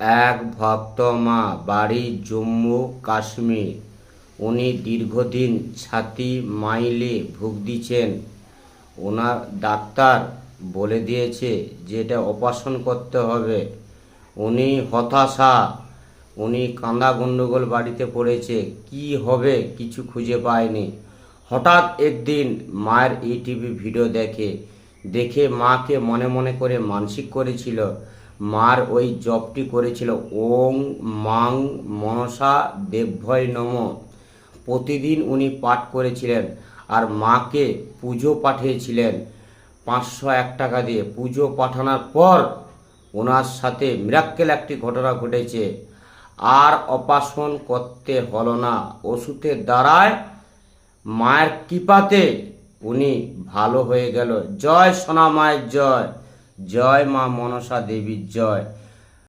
এক ভক্ত মা, বাড়ি জম্মু কাশ্মীর। উনি দীর্ঘদিন ছাতি মাইলে ভুগছেন। ওনার ডাক্তার বলে দিয়েছে যে এটা অপারেশন করতে হবে। উনি হতাশা, উনি কাঁদা গন্ডগোল বাড়িতে পড়েছে, কি হবে কিছু খুঁজে পায়নি। হঠাৎ একদিন মায়ের ইউটিউবে ভিডিও দেখে মাকে মনে মনে করে মানসিক করেছিল। মার ওই জপটি করেছিল, ওং মাং মনসা দেবভয় নম। প্রতিদিন উনি পাঠ করেছিলেন আর মাকে পুজো পাঠিয়েছিলেন 501 টাকা দিয়ে। পুজো পাঠানোর পর ওনার সাথে মিরাক্কেল একটি ঘটনা ঘটেছে। আর অপারেশন করতে হলো না, ওষুধের দ্বারায় মায়ের কৃপাতে উনি ভালো হয়ে গেল। জয় সোনা মায়ের জয়, জয় মা মনসা দেবীর জয়।